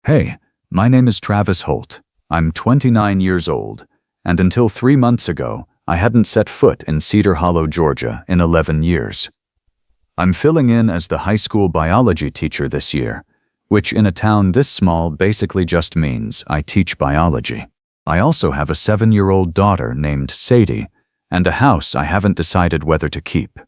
Hey, my name is Travis Holt. I'm 29 years old, and until 3 months ago, I hadn't set foot in Cedar Hollow, Georgia in 11 years. I'm filling in as the high school biology teacher this year, which in a town this small basically just means I teach biology. I also have a 7-year-old daughter named Sadie, and a house I haven't decided whether to keep.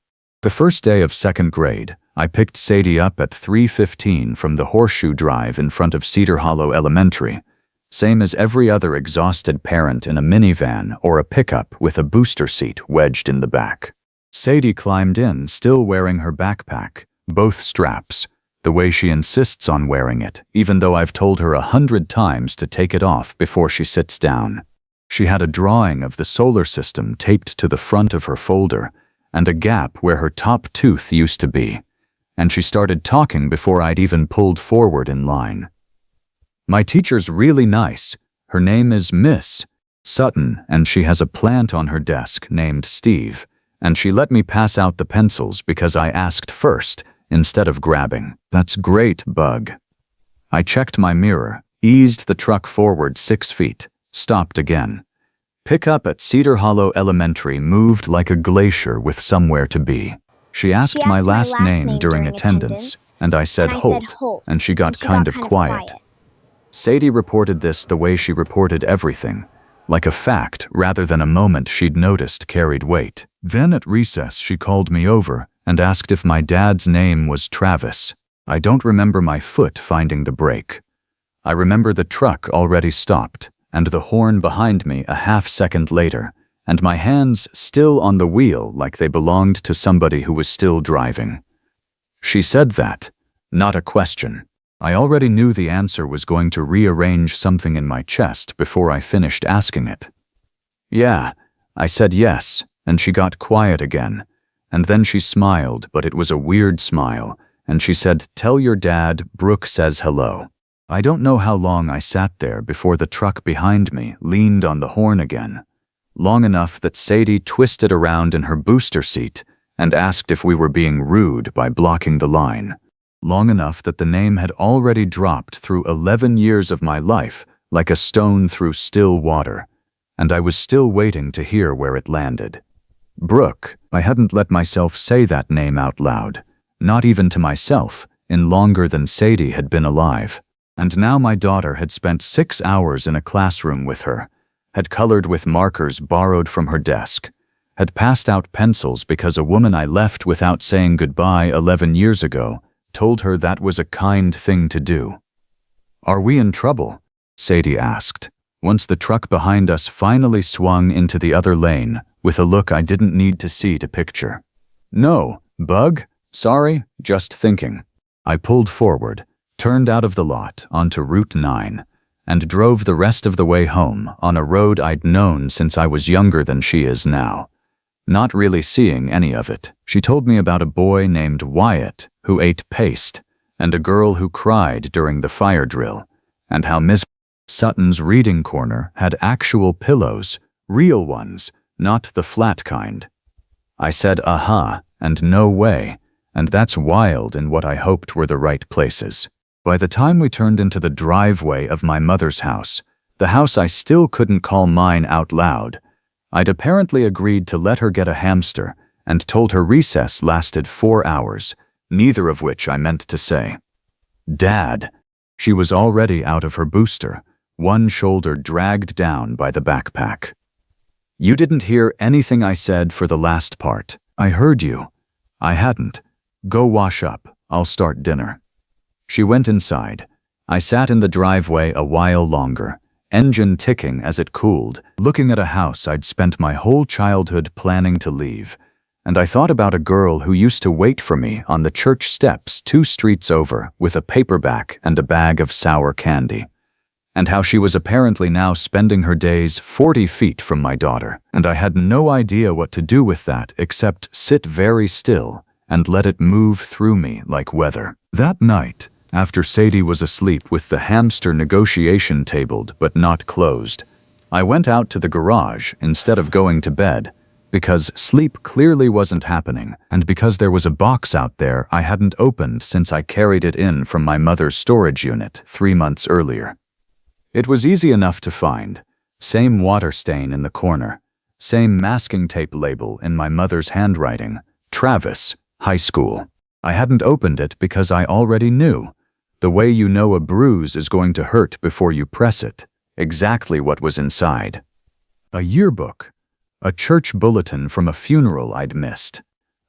The first day of 2nd grade, I picked Sadie up at 3:15 from the Horseshoe Drive in front of Cedar Hollow Elementary, same as every other exhausted parent in a minivan or a pickup with a booster seat wedged in the back. Sadie climbed in, still wearing her backpack, both straps, the way she insists on wearing it, even though I've told her 100 times to take it off before she sits down. She had a drawing of the solar system taped to the front of her folder, and a gap where her top tooth used to be, and she started talking before I'd even pulled forward in line. My teacher's really nice. Her name is Miss Sutton, and she has a plant on her desk named Steve, and she let me pass out the pencils because I asked first, instead of grabbing. That's great, Bug. I checked my mirror, eased the truck forward 6 feet, stopped again. Pickup at Cedar Hollow Elementary moved like a glacier with somewhere to be. She asked my last name during attendance, and I said Holt, and she got kind of quiet. Sadie reported this the way she reported everything, like a fact rather than a moment she'd noticed carried weight. Then at recess she called me over and asked if my dad's name was Travis. I don't remember my foot finding the brake. I remember the truck already stopped, and the horn behind me a half-second later, and my hands still on the wheel like they belonged to somebody who was still driving. She said that, not a question. I already knew the answer was going to rearrange something in my chest before I finished asking it. Yeah, I said yes, and she got quiet again, and then she smiled, but it was a weird smile, and she said, "Tell your dad Brooke says hello." I don't know how long I sat there before the truck behind me leaned on the horn again, long enough that Sadie twisted around in her booster seat and asked if we were being rude by blocking the line, long enough that the name had already dropped through 11 years of my life like a stone through still water, and I was still waiting to hear where it landed. Brooke. I hadn't let myself say that name out loud, not even to myself, in longer than Sadie had been alive. And now my daughter had spent 6 hours in a classroom with her, had colored with markers borrowed from her desk, had passed out pencils because a woman I left without saying goodbye 11 years ago told her that was a kind thing to do. "Are we in trouble?" Sadie asked, once the truck behind us finally swung into the other lane with a look I didn't need to see to picture. "No, Bug. Sorry, just thinking." I pulled forward, turned out of the lot onto Route 9, and drove the rest of the way home on a road I'd known since I was younger than she is now, not really seeing any of it. She told me about a boy named Wyatt who ate paste, and a girl who cried during the fire drill, and how Miss Sutton's reading corner had actual pillows, real ones, not the flat kind. I said aha and no way, and that's wild in what I hoped were the right places. By the time we turned into the driveway of my mother's house, the house I still couldn't call mine out loud, I'd apparently agreed to let her get a hamster and told her recess lasted 4 hours, neither of which I meant to say. "Dad." She was already out of her booster, one shoulder dragged down by the backpack. "You didn't hear anything I said for the last part. I heard you." I hadn't. "Go wash up. I'll start dinner." She went inside. I sat in the driveway a while longer, engine ticking as it cooled, looking at a house I'd spent my whole childhood planning to leave, and I thought about a girl who used to wait for me on the church steps 2 streets over with a paperback and a bag of sour candy, and how she was apparently now spending her days 40 feet from my daughter, and I had no idea what to do with that except sit very still and let it move through me like weather. That night, after Sadie was asleep with the hamster negotiation tabled but not closed, I went out to the garage instead of going to bed, because sleep clearly wasn't happening, and because there was a box out there I hadn't opened since I carried it in from my mother's storage unit 3 months earlier. It was easy enough to find. Same water stain in the corner. Same masking tape label in my mother's handwriting. Travis, high school. I hadn't opened it because I already knew. The way you know a bruise is going to hurt before you press it. Exactly what was inside. A yearbook. A church bulletin from a funeral I'd missed.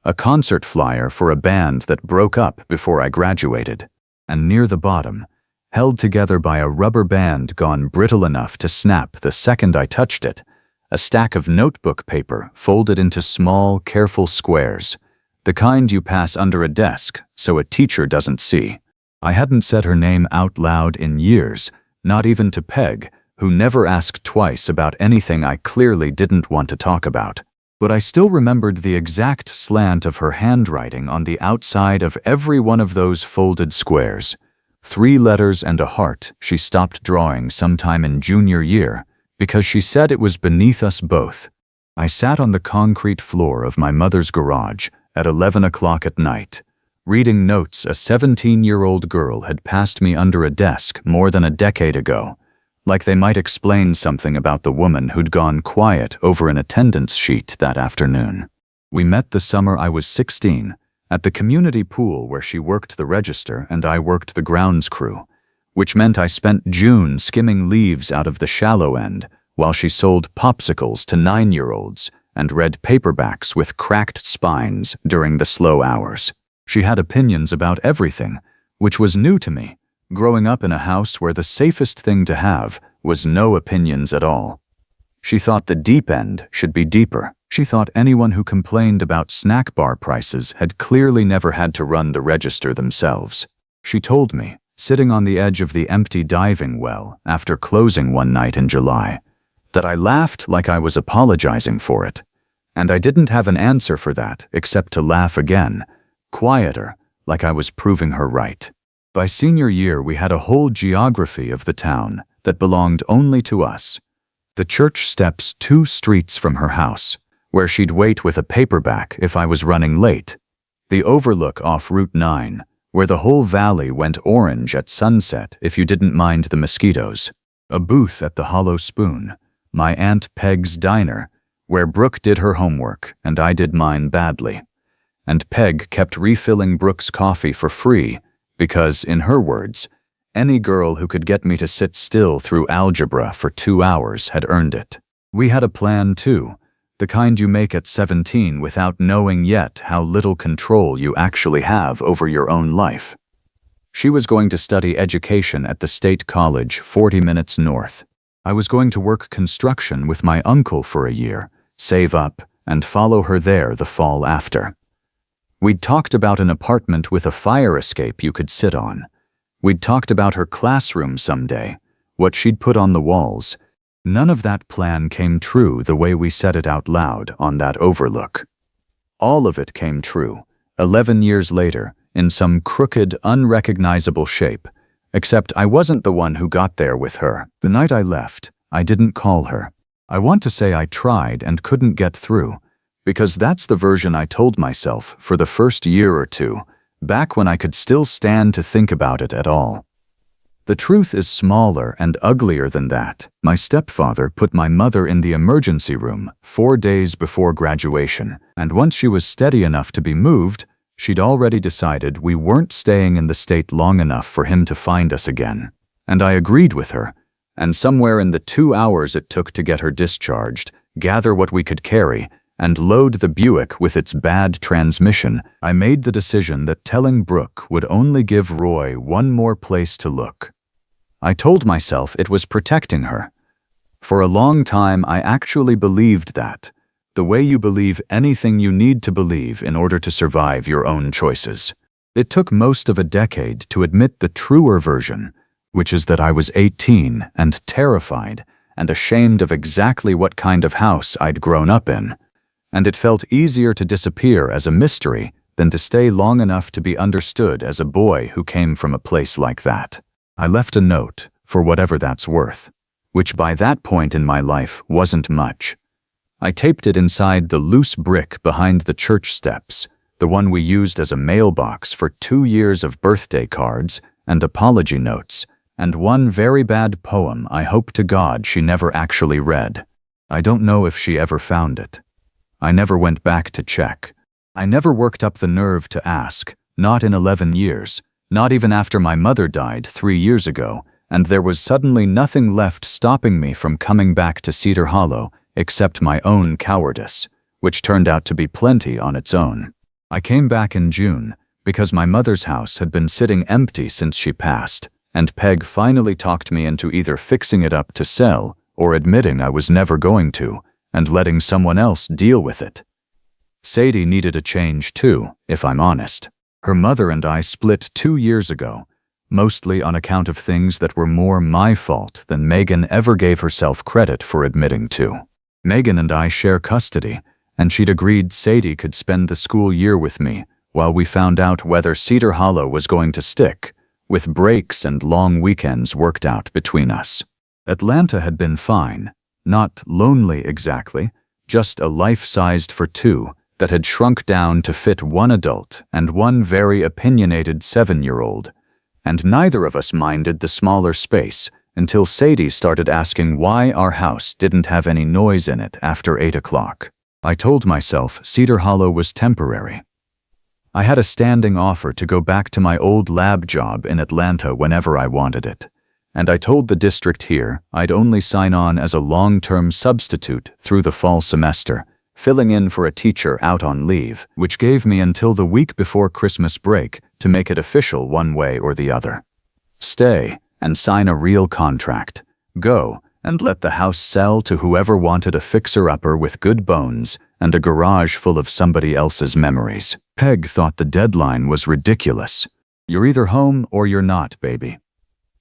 A concert flyer for a band that broke up before I graduated. And near the bottom, held together by a rubber band gone brittle enough to snap the second I touched it, a stack of notebook paper folded into small, careful squares, the kind you pass under a desk so a teacher doesn't see. I hadn't said her name out loud in years, not even to Peg, who never asked twice about anything I clearly didn't want to talk about. But I still remembered the exact slant of her handwriting on the outside of every one of those folded squares. 3 letters and a heart she stopped drawing sometime in junior year because she said it was beneath us both. I sat on the concrete floor of my mother's garage at 11 o'clock at night, reading notes a 17-year-old girl had passed me under a desk more than a decade ago, like they might explain something about the woman who'd gone quiet over an attendance sheet that afternoon. We met the summer I was 16, at the community pool where she worked the register and I worked the grounds crew, which meant I spent June skimming leaves out of the shallow end while she sold popsicles to 9-year-olds and read paperbacks with cracked spines during the slow hours. She had opinions about everything, which was new to me, growing up in a house where the safest thing to have was no opinions at all. She thought the deep end should be deeper. She thought anyone who complained about snack bar prices had clearly never had to run the register themselves. She told me, sitting on the edge of the empty diving well after closing one night in July, that I laughed like I was apologizing for it. And I didn't have an answer for that except to laugh again, quieter, like I was proving her right. By senior year, we had a whole geography of the town that belonged only to us. The church steps 2 streets from her house, where she'd wait with a paperback if I was running late. The overlook off Route 9, where the whole valley went orange at sunset if you didn't mind the mosquitoes. A booth at the Hollow Spoon, my Aunt Peg's diner, where Brooke did her homework and I did mine badly. And Peg kept refilling Brooke's coffee for free because, in her words, any girl who could get me to sit still through algebra for 2 hours had earned it. We had a plan too, the kind you make at 17 without knowing yet how little control you actually have over your own life. She was going to study education at the state college 40 minutes north. I was going to work construction with my uncle for a year, save up, and follow her there the fall after. We'd talked about an apartment with a fire escape you could sit on. We'd talked about her classroom someday, what she'd put on the walls. None of that plan came true the way we said it out loud on that overlook. All of it came true, 11 years later, in some crooked, unrecognizable shape, except I wasn't the one who got there with her. The night I left, I didn't call her. I want to say I tried and couldn't get through, because that's the version I told myself for the first year or two, back when I could still stand to think about it at all. The truth is smaller and uglier than that. My stepfather put my mother in the emergency room 4 days before graduation, and once she was steady enough to be moved, she'd already decided we weren't staying in the state long enough for him to find us again. And I agreed with her, and somewhere in the 2 hours it took to get her discharged, gather what we could carry, and load the Buick with its bad transmission, I made the decision that telling Brooke would only give Roy one more place to look. I told myself it was protecting her. For a long time, I actually believed that, the way you believe anything you need to believe in order to survive your own choices. It took most of a decade to admit the truer version, which is that I was 18 and terrified and ashamed of exactly what kind of house I'd grown up in. And it felt easier to disappear as a mystery than to stay long enough to be understood as a boy who came from a place like that. I left a note, for whatever that's worth, which by that point in my life wasn't much. I taped it inside the loose brick behind the church steps, the one we used as a mailbox for 2 years of birthday cards and apology notes, and one very bad poem I hope to God she never actually read. I don't know if she ever found it. I never went back to check. I never worked up the nerve to ask, not in 11 years, not even after my mother died 3 years ago, and there was suddenly nothing left stopping me from coming back to Cedar Hollow except my own cowardice, which turned out to be plenty on its own. I came back in June because my mother's house had been sitting empty since she passed, and Peg finally talked me into either fixing it up to sell or admitting I was never going to, and letting someone else deal with it. Sadie needed a change too, if I'm honest. Her mother and I split 2 years ago, mostly on account of things that were more my fault than Megan ever gave herself credit for admitting to. Megan and I share custody, and she'd agreed Sadie could spend the school year with me while we found out whether Cedar Hollow was going to stick, with breaks and long weekends worked out between us. Atlanta had been fine, not lonely exactly, just a life-sized for two that had shrunk down to fit one adult and one very opinionated 7-year-old, and neither of us minded the smaller space until Sadie started asking why our house didn't have any noise in it after 8 o'clock. I told myself Cedar Hollow was temporary. I had a standing offer to go back to my old lab job in Atlanta whenever I wanted it, and I told the district here I'd only sign on as a long-term substitute through the fall semester, filling in for a teacher out on leave, which gave me until the week before Christmas break to make it official one way or the other. Stay and sign a real contract. Go and let the house sell to whoever wanted a fixer-upper with good bones and a garage full of somebody else's memories. Peg thought the deadline was ridiculous. You're either home or you're not, baby.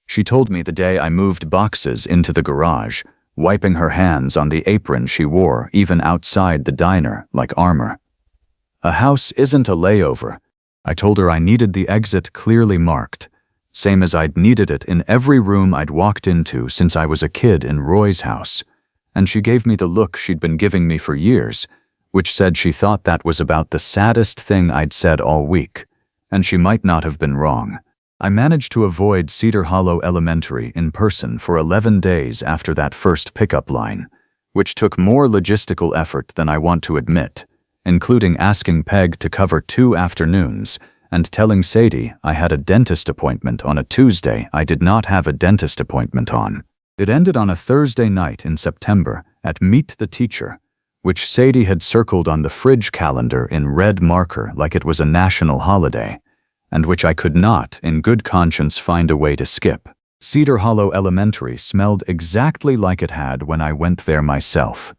She told me the day I moved boxes into the garage, wiping her hands on the apron she wore even outside the diner like armor. A house isn't a layover. I told her I needed the exit clearly marked, same as I'd needed it in every room I'd walked into since I was a kid in Roy's house, and she gave me the look she'd been giving me for years, which said she thought that was about the saddest thing I'd said all week, and she might not have been wrong. I managed to avoid Cedar Hollow Elementary in person for 11 days after that first pickup line, which took more logistical effort than I want to admit, including asking Peg to cover 2 afternoons and telling Sadie I had a dentist appointment on a Tuesday I did not have a dentist appointment on. It ended on a Thursday night in September at Meet the Teacher, which Sadie had circled on the fridge calendar in red marker like it was a national holiday, and which I could not, in good conscience, find a way to skip. Cedar Hollow Elementary smelled exactly like it had when I went there myself.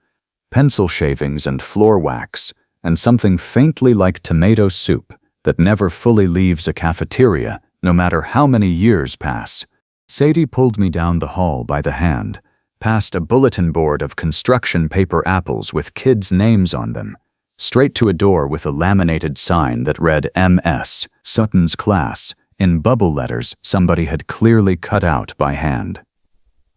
Pencil shavings and floor wax, and something faintly like tomato soup that never fully leaves a cafeteria, no matter how many years pass. Sadie pulled me down the hall by the hand, past a bulletin board of construction paper apples with kids' names on them, straight to a door with a laminated sign that read MS, Sutton's class, in bubble letters somebody had clearly cut out by hand.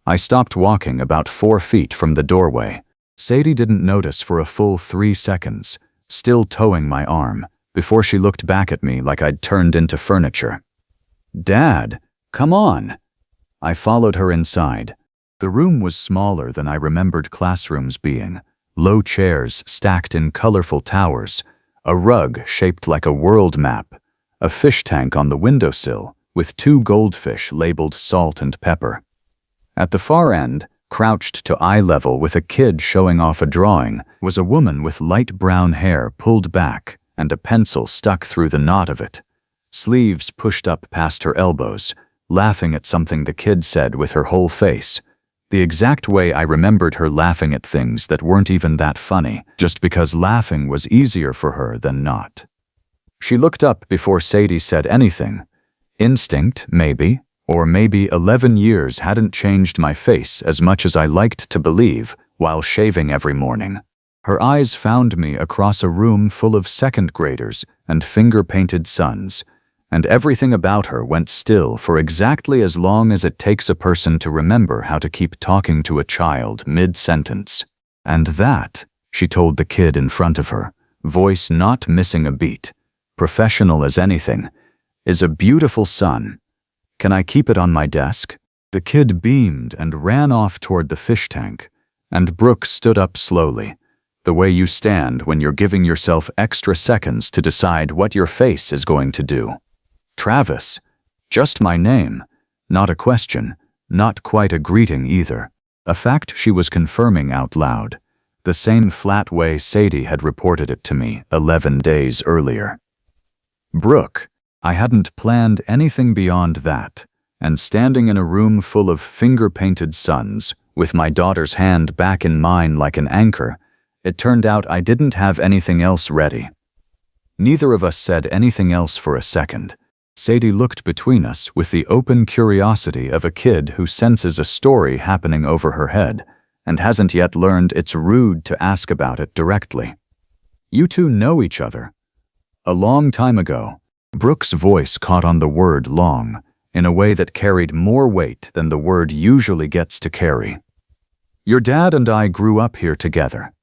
I stopped walking about 4 feet from the doorway. Sadie didn't notice for a full 3 seconds, still towing my arm, before she looked back at me like I'd turned into furniture. "Dad, come on." I followed her inside. The room was smaller than I remembered classrooms being. Low chairs stacked in colorful towers, a rug shaped like a world map, a fish tank on the windowsill with 2 goldfish labeled salt and pepper. At the far end, crouched to eye level with a kid showing off a drawing, was a woman with light brown hair pulled back and a pencil stuck through the knot of it, sleeves pushed up past her elbows, laughing at something the kid said with her whole face, the exact way I remembered her laughing at things that weren't even that funny, just because laughing was easier for her than not. She looked up before Sadie said anything. Instinct, maybe, or maybe 11 years hadn't changed my face as much as I liked to believe while shaving every morning. Her eyes found me across a room full of second graders and finger-painted sons, and everything about her went still for exactly as long as it takes a person to remember how to keep talking to a child mid-sentence. And that she told the kid in front of her, voice not missing a beat, professional as anything, is a beautiful son. Can I keep it on my desk? The kid beamed and ran off toward the fish tank, and Brooke stood up slowly, the way you stand when you're giving yourself extra seconds to decide what your face is going to do. Travis. Just my name. Not a question, not quite a greeting either. A fact she was confirming out loud, the same flat way Sadie had reported it to me 11 days earlier. Brooke. I hadn't planned anything beyond that, and standing in a room full of finger-painted suns, with my daughter's hand back in mine like an anchor, it turned out I didn't have anything else ready. Neither of us said anything else for a second. Sadie looked between us with the open curiosity of a kid who senses a story happening over her head and hasn't yet learned it's rude to ask about it directly. You two know each other. A long time ago. Brooke's voice caught on the word long in a way that carried more weight than the word usually gets to carry. Your dad and I grew up here together.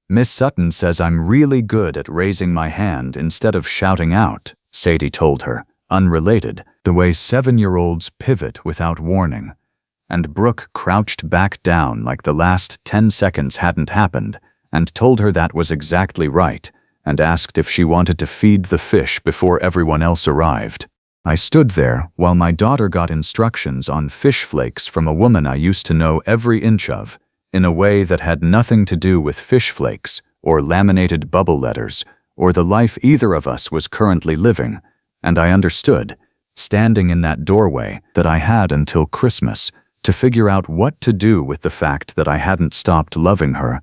Miss Sutton says I'm really good at raising my hand instead of shouting out, Sadie told her, unrelated, the way 7-year-olds pivot without warning. And Brooke crouched back down like the last 10 seconds hadn't happened and told her that was exactly right, and asked if she wanted to feed the fish before everyone else arrived. I stood there while my daughter got instructions on fish flakes from a woman I used to know every inch of, in a way that had nothing to do with fish flakes, or laminated bubble letters, or the life either of us was currently living, and I understood, standing in that doorway, that I had until Christmas to figure out what to do with the fact that I hadn't stopped loving her.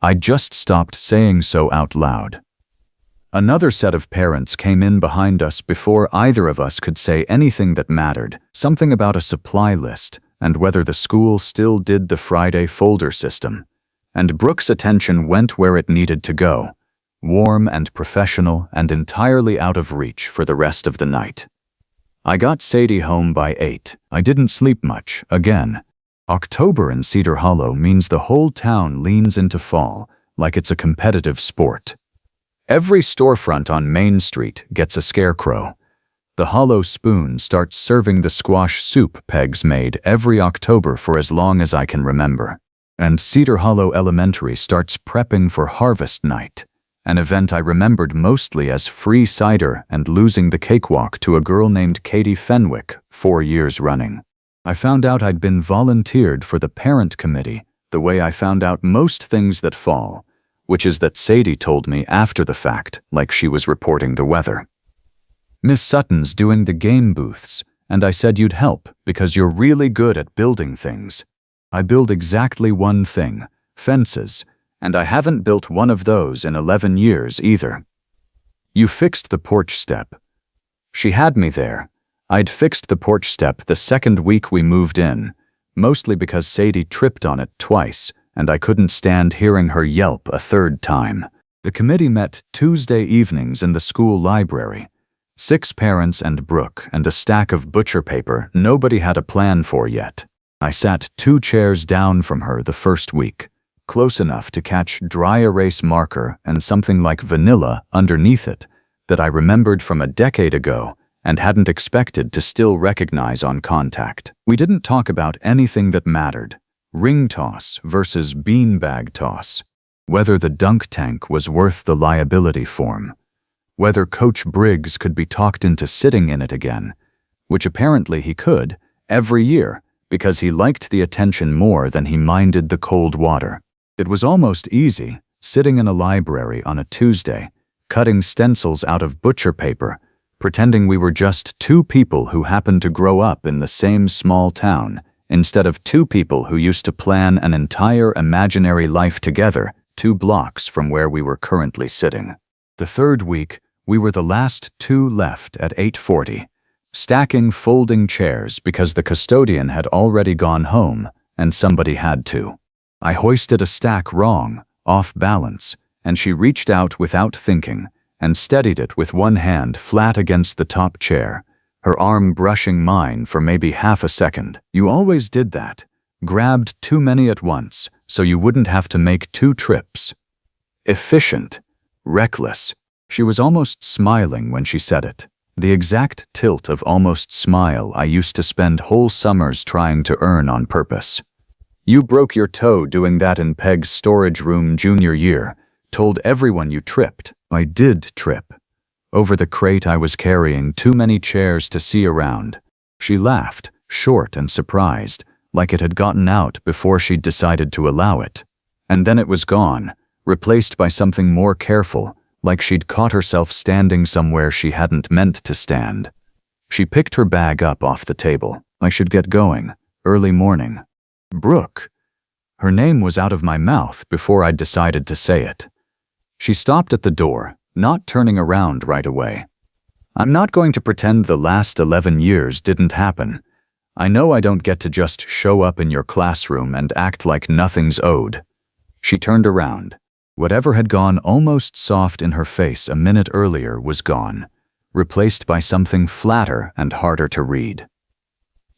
I just stopped saying so out loud. Another set of parents came in behind us before either of us could say anything that mattered, something about a supply list and whether the school still did the Friday folder system. And Brooke's attention went where it needed to go, warm and professional and entirely out of reach for the rest of the night. I got Sadie home by 8. I didn't sleep much, again. October in Cedar Hollow means the whole town leans into fall, like it's a competitive sport. Every storefront on Main Street gets a scarecrow. The Hollow Spoon starts serving the squash soup Pegs made every October for as long as I can remember. And Cedar Hollow Elementary starts prepping for Harvest Night, an event I remembered mostly as free cider and losing the cakewalk to a girl named Katie Fenwick 4 years running. I found out I'd been volunteered for the parent committee the way I found out most things that fall, which is that Sadie told me after the fact, like she was reporting the weather. Miss Sutton's doing the game booths, and I said you'd help because you're really good at building things. I build exactly one thing, fences, and I haven't built one of those in 11 years either. You fixed the porch step. She had me there. I'd fixed the porch step the second week we moved in, mostly because Sadie tripped on it twice, and I couldn't stand hearing her yelp a third time. The committee met Tuesday evenings in the school library. 6 parents and Brooke and a stack of butcher paper nobody had a plan for yet. I sat 2 chairs down from her the first week, close enough to catch dry erase marker and something like vanilla underneath it that I remembered from a decade ago and hadn't expected to still recognize on contact. We didn't talk about anything that mattered. Ring toss versus beanbag toss, whether the dunk tank was worth the liability form, whether Coach Briggs could be talked into sitting in it again, which apparently he could, every year, because he liked the attention more than he minded the cold water. It was almost easy, sitting in a library on a Tuesday, cutting stencils out of butcher paper, pretending we were just 2 people who happened to grow up in the same small town, instead of 2 people who used to plan an entire imaginary life together 2 blocks from where we were currently sitting. The third week, we were the last 2 left at 8:40, stacking folding chairs because the custodian had already gone home and somebody had to. I hoisted a stack wrong, off balance, and she reached out without thinking and steadied it with one hand flat against the top chair, her arm brushing mine for maybe half a second. You always did that. Grabbed too many at once, so you wouldn't have to make 2 trips. efficient, reckless. She was almost smiling when she said it. The exact tilt of almost smile I used to spend whole summers trying to earn on purpose. You broke your toe doing that in Peg's storage room junior year. Told everyone you tripped. I did trip. Over the crate I was carrying, too many chairs to see around. She laughed, short and surprised, like it had gotten out before she'd decided to allow it. And then it was gone, replaced by something more careful, like she'd caught herself standing somewhere she hadn't meant to stand. She picked her bag up off the table. I should get going. Early morning. Brooke. Her name was out of my mouth before I'd decided to say it. She stopped at the door, not turning around right away. I'm not going to pretend the last 11 years didn't happen. I know I don't get to just show up in your classroom and act like nothing's owed. She turned around. Whatever had gone almost soft in her face a minute earlier was gone, replaced by something flatter and harder to read.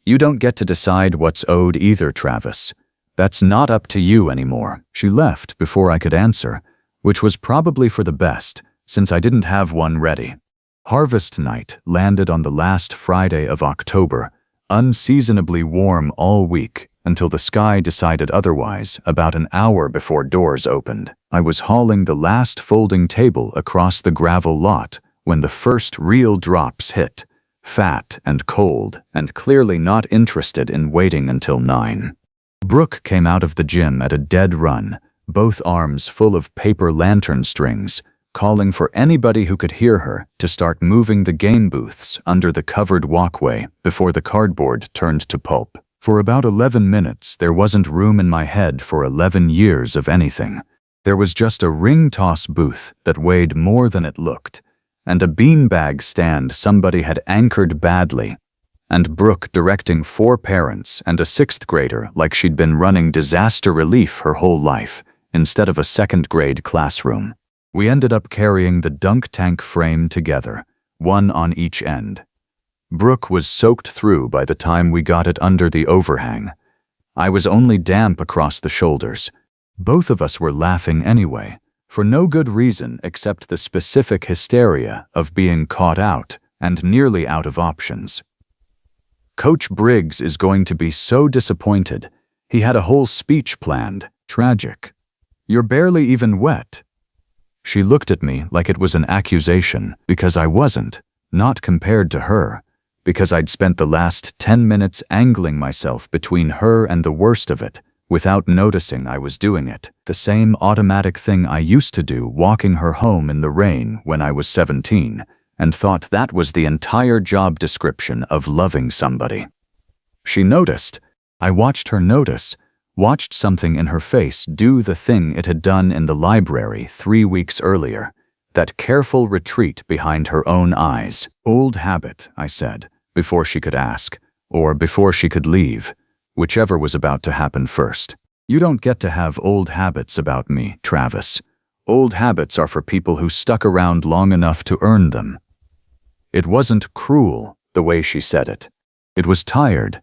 You don't get to decide what's owed either, Travis. That's not up to you anymore. She left before I could answer, which was probably for the best, since I didn't have one ready. Harvest night landed on the last Friday of October, unseasonably warm all week, until the sky decided otherwise about an hour before doors opened. I was hauling the last folding table across the gravel lot when the first real drops hit, fat and cold and clearly not interested in waiting until 9. Brooke came out of the gym at a dead run, both arms full of paper lantern strings, calling for anybody who could hear her to start moving the game booths under the covered walkway before the cardboard turned to pulp. For about 11 minutes, there wasn't room in my head for 11 years of anything. There was just a ring toss booth that weighed more than it looked, and a beanbag stand somebody had anchored badly, and Brooke directing 4 parents and a 6th grader like she'd been running disaster relief her whole life, instead of a 2nd grade classroom. We ended up carrying the dunk tank frame together, one on each end. Brooke was soaked through by the time we got it under the overhang. I was only damp across the shoulders. Both of us were laughing anyway, for no good reason except the specific hysteria of being caught out and nearly out of options. Coach Briggs is going to be so disappointed. He had a whole speech planned. Tragic. You're barely even wet. She looked at me like it was an accusation, because I wasn't, not compared to her, because I'd spent the last 10 minutes angling myself between her and the worst of it, without noticing I was doing it, the same automatic thing I used to do walking her home in the rain when I was 17, and thought that was the entire job description of loving somebody. She noticed. I watched her notice, watched something in her face do the thing it had done in the library 3 weeks earlier, that careful retreat behind her own eyes. Old habit, I said, before she could ask, or before she could leave, whichever was about to happen first. You don't get to have old habits about me, Travis. Old habits are for people who stuck around long enough to earn them. It wasn't cruel, the way she said it. It was tired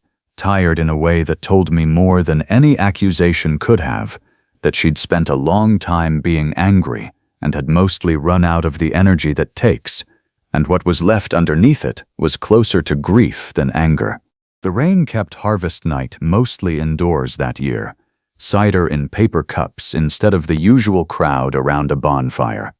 in a way that told me more than any accusation could have, that she'd spent a long time being angry and had mostly run out of the energy that takes, and what was left underneath it was closer to grief than anger. The rain kept harvest night mostly indoors that year, cider in paper cups instead of the usual crowd around a bonfire.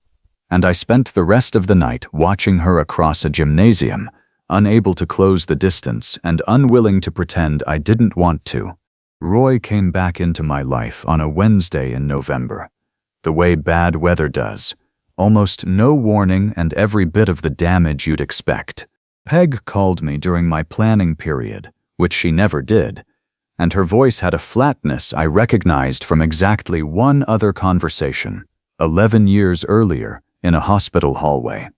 And I spent the rest of the night watching her across a gymnasium, unable to close the distance and unwilling to pretend I didn't want to. Roy came back into my life on a Wednesday in November, the way bad weather does, almost no warning and every bit of the damage you'd expect. Peg called me during my planning period, which she never did, and her voice had a flatness I recognized from exactly one other conversation, 11 years earlier, in a hospital hallway.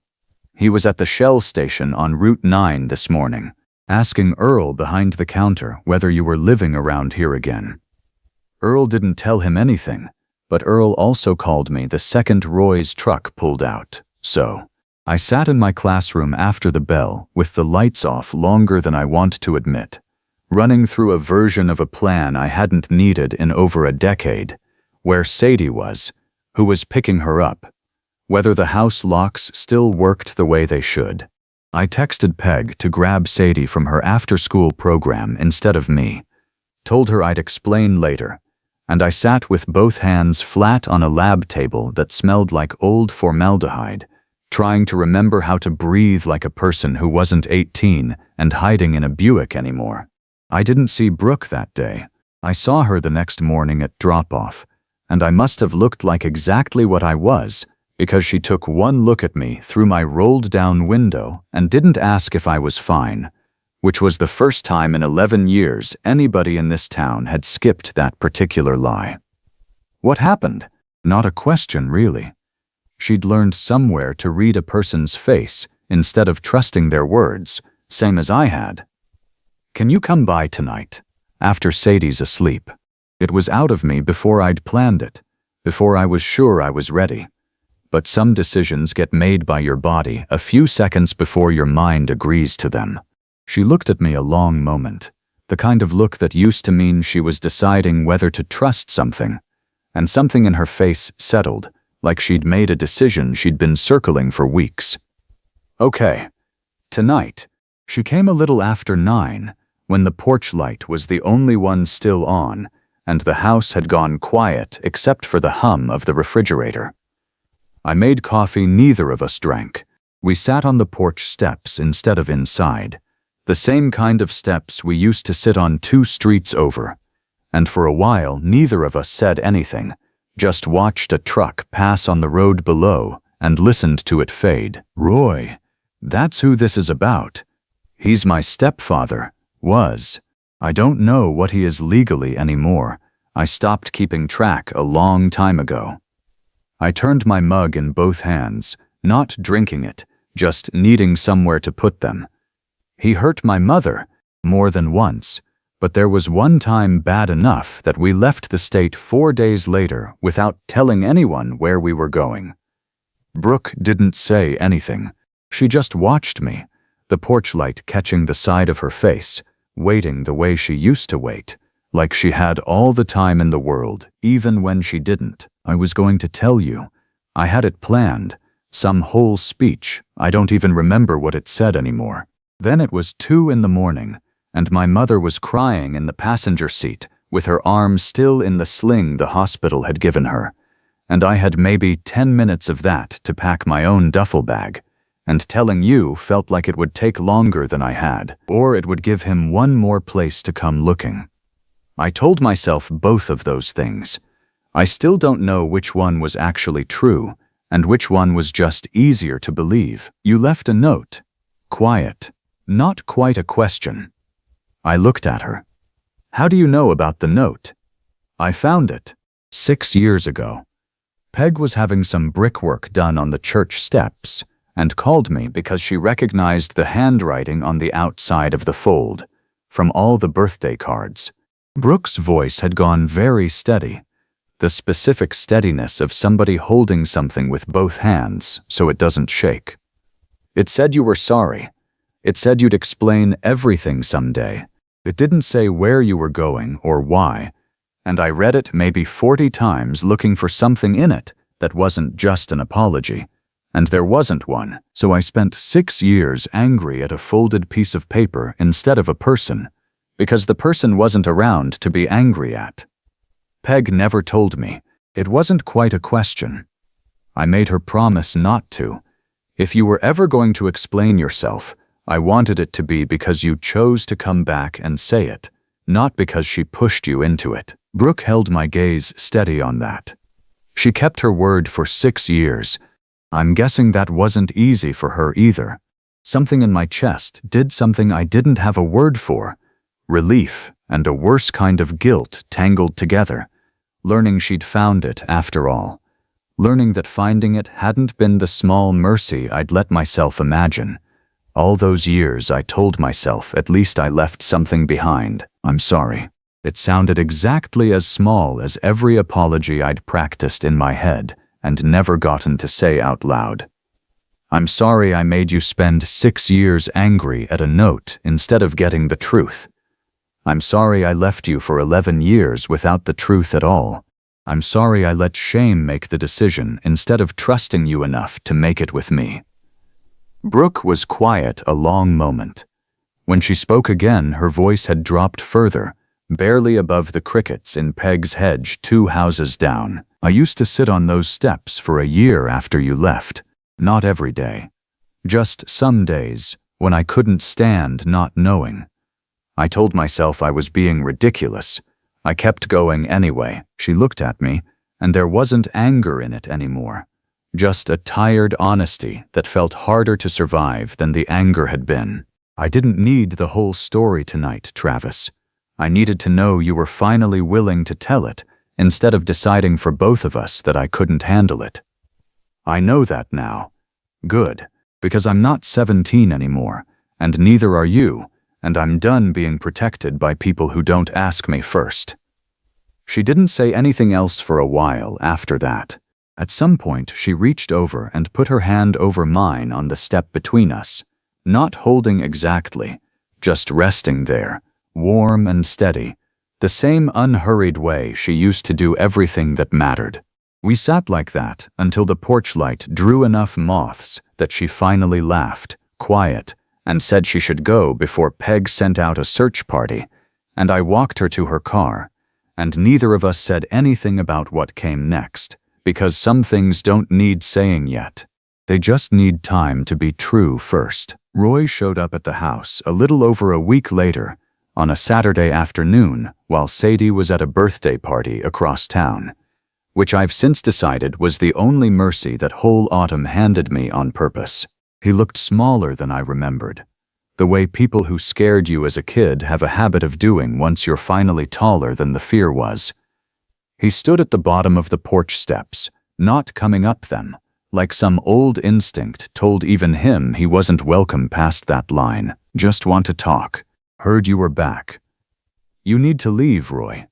He was at the Shell station on Route 9 this morning, asking Earl behind the counter whether you were living around here again. Earl didn't tell him anything, but Earl also called me the second Roy's truck pulled out, so I sat in my classroom after the bell with the lights off longer than I want to admit, running through a version of a plan I hadn't needed in over a decade, where Sadie was, who was picking her up, whether the house locks still worked the way they should. I texted Peg to grab Sadie from her after-school program instead of me, told her I'd explain later, and I sat with both hands flat on a lab table that smelled like old formaldehyde, trying to remember how to breathe like a person who wasn't 18 and hiding in a Buick anymore. I didn't see Brooke that day. I saw her the next morning at drop-off, and I must have looked like exactly what I was, because she took one look at me through my rolled-down window and didn't ask if I was fine, which was the first time in 11 years anybody in this town had skipped that particular lie. What happened? Not a question, really. She'd learned somewhere to read a person's face instead of trusting their words, same as I had. Can you come by tonight, after Sadie's asleep? It was out of me before I'd planned it, before I was sure I was ready. But some decisions get made by your body a few seconds before your mind agrees to them. She looked at me a long moment, the kind of look that used to mean she was deciding whether to trust something, and something in her face settled, like she'd made a decision she'd been circling for weeks. Okay, tonight. She came a little after 9, when the porch light was the only one still on, and the house had gone quiet except for the hum of the refrigerator. I made coffee neither of us drank. We sat on the porch steps instead of inside, the same kind of steps we used to sit on 2 streets over, and for a while neither of us said anything, just watched a truck pass on the road below and listened to it fade. Roy, that's who this is about. He's my stepfather, was. I don't know what he is legally anymore. I stopped keeping track a long time ago. I turned my mug in both hands, not drinking it, just needing somewhere to put them. He hurt my mother, more than once, but there was one time bad enough that we left the state 4 days later without telling anyone where we were going. Brooke didn't say anything. She just watched me, the porch light catching the side of her face, waiting the way she used to wait, like she had all the time in the world, even when she didn't. I was going to tell you. I had it planned, some whole speech. I don't even remember what it said anymore. Then it was 2 in the morning, and my mother was crying in the passenger seat, with her arm still in the sling the hospital had given her, and I had maybe 10 minutes of that to pack my own duffel bag, and telling you felt like it would take longer than I had, or it would give him one more place to come looking. I told myself both of those things. I still don't know which one was actually true, and which one was just easier to believe. You left a note. Quiet. Not quite a question. I looked at her. How do you know about the note? I found it 6 years ago. Peg was having some brickwork done on the church steps, and called me because she recognized the handwriting on the outside of the fold, from all the birthday cards. Brooke's voice had gone very steady, the specific steadiness of somebody holding something with both hands so it doesn't shake. It said you were sorry. It said you'd explain everything someday. It didn't say where you were going or why, and I read it maybe 40 times looking for something in it that wasn't just an apology. And there wasn't one, so I spent 6 years angry at a folded piece of paper instead of a person, because the person wasn't around to be angry at. Peg never told me. It wasn't quite a question. I made her promise not to. If you were ever going to explain yourself, I wanted it to be because you chose to come back and say it, not because she pushed you into it. Brooke held my gaze steady on that. She kept her word for 6 years. I'm guessing that wasn't easy for her either. Something in my chest did something I didn't have a word for. Relief and a worse kind of guilt tangled together. Learning she'd found it after all. Learning that finding it hadn't been the small mercy I'd let myself imagine. All those years I told myself at least I left something behind. I'm sorry. It sounded exactly as small as every apology I'd practiced in my head and never gotten to say out loud. I'm sorry I made you spend 6 years angry at a note instead of getting the truth. I'm sorry I left you for 11 years without the truth at all. I'm sorry I let shame make the decision instead of trusting you enough to make it with me." Brooke was quiet a long moment. When she spoke again, her voice had dropped further, barely above the crickets in Peg's hedge 2 houses down. "I used to sit on those steps for a year after you left. Not every day. Just some days, when I couldn't stand not knowing. I told myself I was being ridiculous. I kept going anyway." She looked at me, and there wasn't anger in it anymore. Just a tired honesty that felt harder to survive than the anger had been. "I didn't need the whole story tonight, Travis. I needed to know you were finally willing to tell it, instead of deciding for both of us that I couldn't handle it. I know that now. Good, because I'm not 17 anymore, and neither are you, and I'm done being protected by people who don't ask me first." She didn't say anything else for a while after that. At some point, she reached over and put her hand over mine on the step between us, not holding exactly, just resting there, warm and steady, the same unhurried way she used to do everything that mattered. We sat like that until the porch light drew enough moths that she finally laughed, quiet, and said she should go before Peg sent out a search party, and I walked her to her car, and neither of us said anything about what came next, because some things don't need saying yet. They just need time to be true first. Roy showed up at the house a little over a week later, on a Saturday afternoon, while Sadie was at a birthday party across town, which I've since decided was the only mercy that whole autumn handed me on purpose. He looked smaller than I remembered, the way people who scared you as a kid have a habit of doing once you're finally taller than the fear was. He stood at the bottom of the porch steps, not coming up them, like some old instinct told even him he wasn't welcome past that line. "Just want to talk. Heard you were back." "You need to leave, Roy.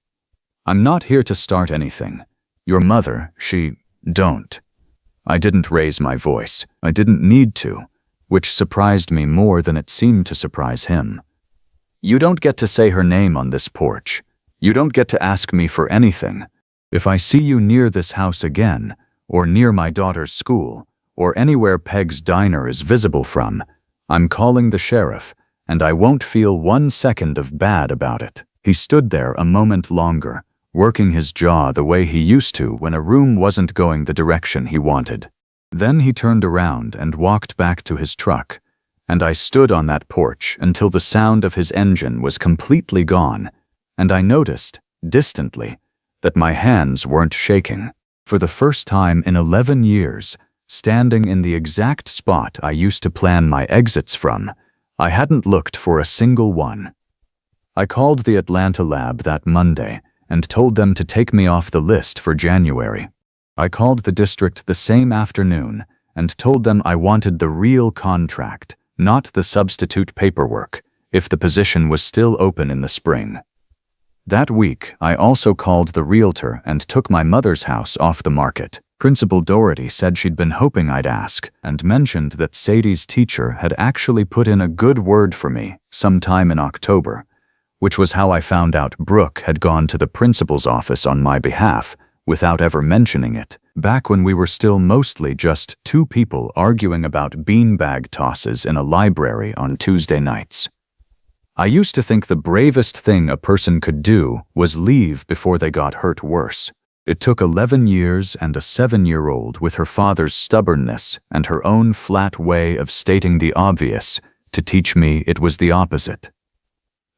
I'm not here to start anything. Your mother, don't." I didn't raise my voice. I didn't need to, which surprised me more than it seemed to surprise him. "You don't get to say her name on this porch. You don't get to ask me for anything. If I see you near this house again, or near my daughter's school, or anywhere Peg's diner is visible from, I'm calling the sheriff, and I won't feel 1 second of bad about it." He stood there a moment longer, working his jaw the way he used to when a room wasn't going the direction he wanted. Then he turned around and walked back to his truck, and I stood on that porch until the sound of his engine was completely gone, and I noticed, distantly, that my hands weren't shaking. For the first time in 11 years, standing in the exact spot I used to plan my exits from, I hadn't looked for a single one. I called the Atlanta lab that Monday and told them to take me off the list for January. I called the district the same afternoon and told them I wanted the real contract, not the substitute paperwork, if the position was still open in the spring. That week, I also called the realtor and took my mother's house off the market. Principal Doherty said she'd been hoping I'd ask, and mentioned that Sadie's teacher had actually put in a good word for me sometime in October, which was how I found out Brooke had gone to the principal's office on my behalf without ever mentioning it, back when we were still mostly just 2 people arguing about beanbag tosses in a library on Tuesday nights. I used to think the bravest thing a person could do was leave before they got hurt worse. It took 11 years and a 7-year-old with her father's stubbornness and her own flat way of stating the obvious to teach me it was the opposite.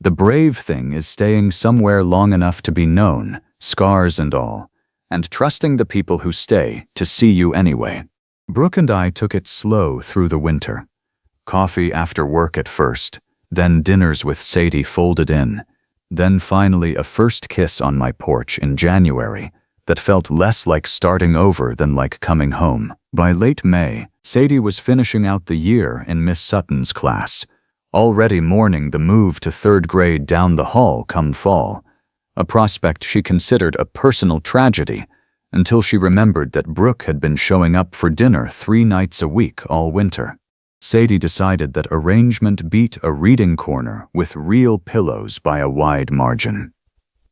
The brave thing is staying somewhere long enough to be known, scars and all, and trusting the people who stay to see you anyway. Brooke and I took it slow through the winter. Coffee after work at first, then dinners with Sadie folded in, then finally a first kiss on my porch in January that felt less like starting over than like coming home. By late May, Sadie was finishing out the year in Miss Sutton's class, already mourning the move to 3rd grade down the hall come fall, a prospect she considered a personal tragedy until she remembered that Brooke had been showing up for dinner 3 nights a week all winter. Sadie decided that arrangement beat a reading corner with real pillows by a wide margin.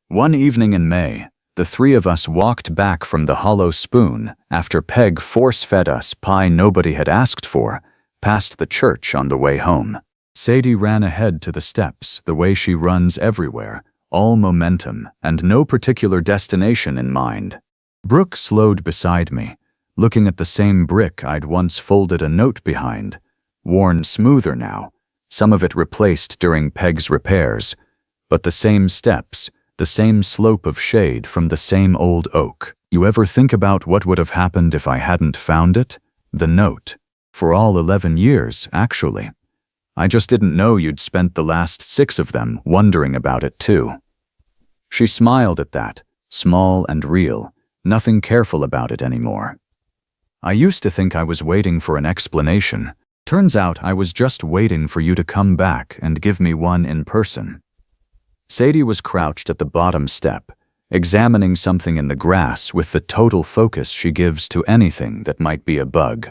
One evening in May, The three of us walked back from the hollow spoon after Peg force-fed us pie nobody had asked for, past the church on the way home. Sadie ran ahead to the steps the way she runs everywhere, all momentum and no particular destination in mind. Brooke slowed beside me, looking at the same brick I'd once folded a note behind, worn smoother now, some of it replaced during Peg's repairs, but the same steps, the same slope of shade from the same old oak. You ever think about what would have happened if I hadn't found it? The note. For all 11 years, actually. I just didn't know you'd spent the last 6 of them wondering about it too. She smiled at that, small and real, nothing careful about it anymore. I used to think I was waiting for an explanation. Turns out I was just waiting for you to come back and give me one in person. Sadie was crouched at the bottom step, examining something in the grass with the total focus she gives to anything that might be a bug.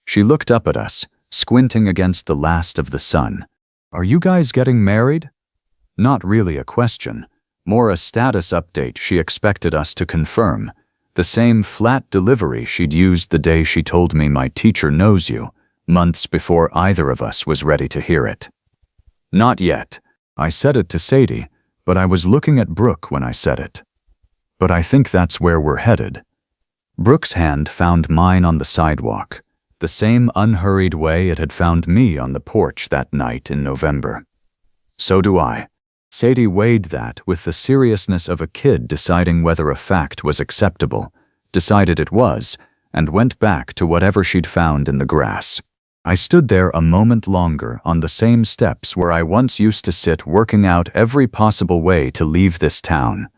She looked up at us, squinting against the last of the sun. Are you guys getting married? Not really a question, more a status update she expected us to confirm, the same flat delivery she'd used the day she told me my teacher knows you, months before either of us was ready to hear it. Not yet. I said it to Sadie, but I was looking at Brooke when I said it. But I think that's where we're headed. Brooke's hand found mine on the sidewalk, the same unhurried way it had found me on the porch that night in November. So do I. Sadie weighed that with the seriousness of a kid deciding whether a fact was acceptable, decided it was, and went back to whatever she'd found in the grass. I stood there a moment longer on the same steps where I once used to sit, working out every possible way to leave this town,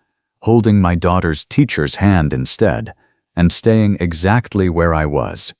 holding my daughter's teacher's hand instead, and staying exactly where I was.